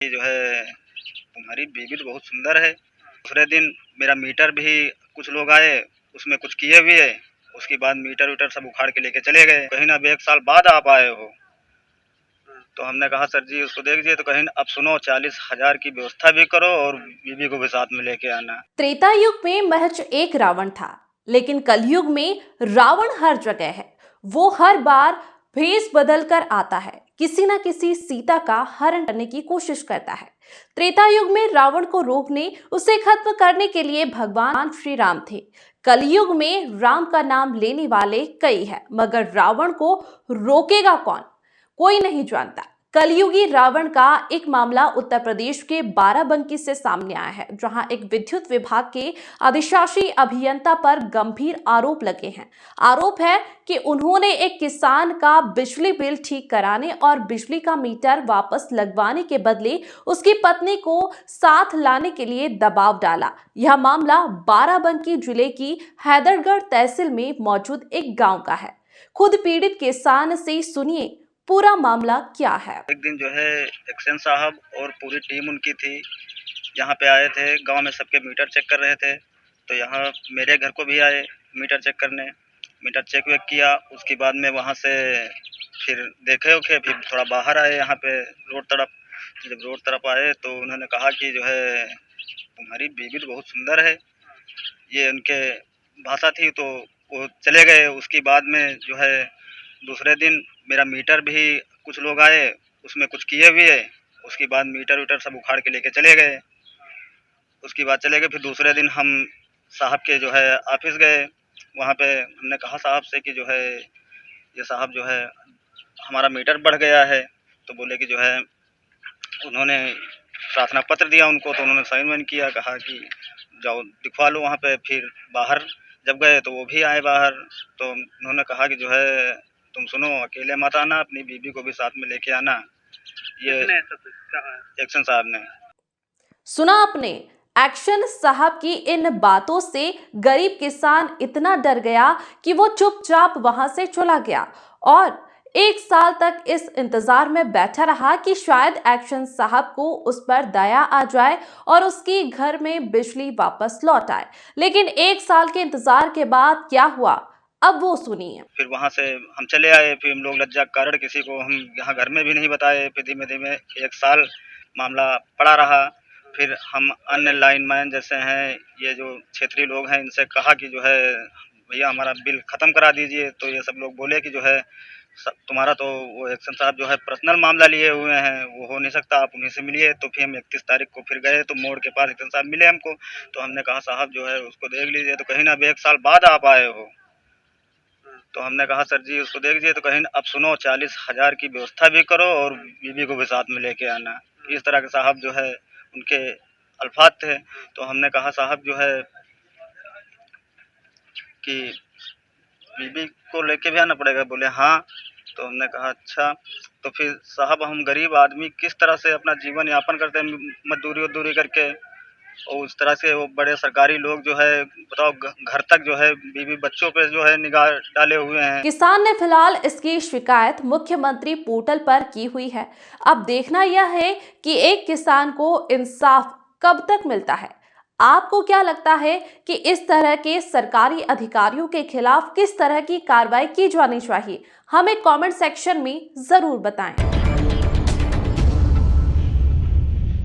ये जो है तुम्हारी बीवी तो बहुत सुंदर है। दूसरे दिन मेरा मीटर भी कुछ लोग आए, उसमें कुछ किए हुए है। उसके बाद मीटर वीटर सब उखाड़ के लेके चले गए। कहीं ना अब 1 साल बाद आप आए हो। तो हमने कहा सर जी उसको देख दीजिए। तो कहीं अब सुनो 40,000 की व्यवस्था भी करो और बीवी को भी साथ में लेके आना। त्रेता युग में महज एक रावण था, लेकिन कलयुग में रावण हर जगह है। वो हर बार भेष बदल कर आता है, किसी न किसी सीता का हरण करने की कोशिश करता है। त्रेता युग में रावण को रोकने, उसे खत्म करने के लिए भगवान श्री राम थे। कलयुग में राम का नाम लेने वाले कई हैं, मगर रावण को रोकेगा कौन, कोई नहीं जानता। कलयुगी रावण का एक मामला उत्तर प्रदेश के बाराबंकी से सामने आया है, जहां एक विद्युत विभाग के अधिशासी अभियंता पर गंभीर आरोप लगे हैं। आरोप है कि उन्होंने एक किसान का बिजली बिल ठीक कराने और बिजली का मीटर वापस लगवाने के बदले उसकी पत्नी को साथ लाने के लिए दबाव डाला। यह मामला बाराबंकी जिले की हैदरगढ़ तहसील में मौजूद एक गांव का है। खुद पीड़ित किसान से सुनिए पूरा मामला क्या है। एक दिन जो है एक्शन साहब और पूरी टीम उनकी थी, यहाँ पे आए थे। गांव में सबके मीटर चेक कर रहे थे। तो यहाँ मेरे घर को भी आए मीटर चेक करने। मीटर चेक वेक किया। उसके बाद में वहाँ से फिर देखे उखे फिर थोड़ा बाहर आए यहाँ पे रोड तरफ। जब रोड तरफ आए तो उन्होंने कहा कि जो है तुम्हारी बीवी तो बहुत सुंदर है। ये उनके भाषा थी। तो वो चले गए। उसके बाद में जो है दूसरे दिन मेरा मीटर भी कुछ लोग आए, उसमें कुछ किए हुए है। उसके बाद मीटर वीटर सब उखाड़ के लेके चले गए। उसके बाद चले गए। फिर दूसरे दिन हम साहब के जो है ऑफिस गए। वहाँ पे हमने कहा साहब से कि जो है ये साहब जो है हमारा मीटर बढ़ गया है। तो बोले कि जो है उन्होंने प्रार्थना पत्र दिया उनको। तो उन्होंने साइन वाइन किया, कहा कि जाओ दिखवा लो वहाँ पे। फिर बाहर जब गए तो वो भी आए बाहर। तो उन्होंने कहा कि जो है तुम सुनो, अकेले मत आना, अपनी बीबी को भी साथ में लेके आना। ये एक्शन साहब ने। सुना आपने, एक्शन साहब की इन बातों से गरीब किसान इतना डर गया कि वो चुपचाप वहां से चला गया और 1 साल तक इस इंतजार में बैठा रहा कि शायद एक्शन साहब को उस पर दया आ जाए और उसकी घर में बिजली वापस लौट आए। लेकिन 1 साल के इंतजार के बाद क्या हुआ, अब वो सुनिए। फिर वहां से हम चले आए। फिर हम लोग लज्जा के कारण किसी को हम यहाँ घर में भी नहीं बताए। फिर धीमे धीमे 1 साल मामला पड़ा रहा। फिर हम अन्य लाइनमैन जैसे हैं, ये जो क्षेत्रीय लोग हैं, इनसे कहा कि जो है भैया हमारा बिल ख़त्म करा दीजिए। तो ये सब लोग बोले कि जो है तुम्हारा तो वो एक्शन साहब जो है पर्सनल मामला लिए हुए हैं, वो हो नहीं सकता, आप उन्हीं से मिलिए। तो फिर हम 31 तारीख को फिर गए तो मोड़ के पास एक्शन साहब मिले हमको। तो हमने कहा साहब जो है उसको देख लीजिए। तो कहीं ना अब 1 साल बाद आप आए हो। तो हमने कहा सर जी उसको देख दीजिए। तो कहीं अब सुनो 40,000 की व्यवस्था भी करो और बीवी को भी साथ में लेके आना। इस तरह के साहब जो है उनके अल्फाज थे। तो हमने कहा साहब जो है कि बीवी को लेके भी आना पड़ेगा। बोले हाँ। तो हमने कहा अच्छा। तो फिर साहब हम गरीब आदमी किस तरह से अपना जीवन यापन करते हैं, मजदूरी वजदूरी करके। और उस तरह से वो बड़े सरकारी लोग जो है बताओ घर तक जो है बीवी बच्चों पे जो है निगाह डाले हुए हैं। किसान ने फिलहाल इसकी शिकायत मुख्यमंत्री पोर्टल पर की हुई है। अब देखना यह है कि एक किसान को इंसाफ कब तक मिलता है। आपको क्या लगता है कि इस तरह के सरकारी अधिकारियों के खिलाफ किस तरह की कार्रवाई की जानी चाहिए? हमें कमेंट सेक्शन में जरूर बताएं।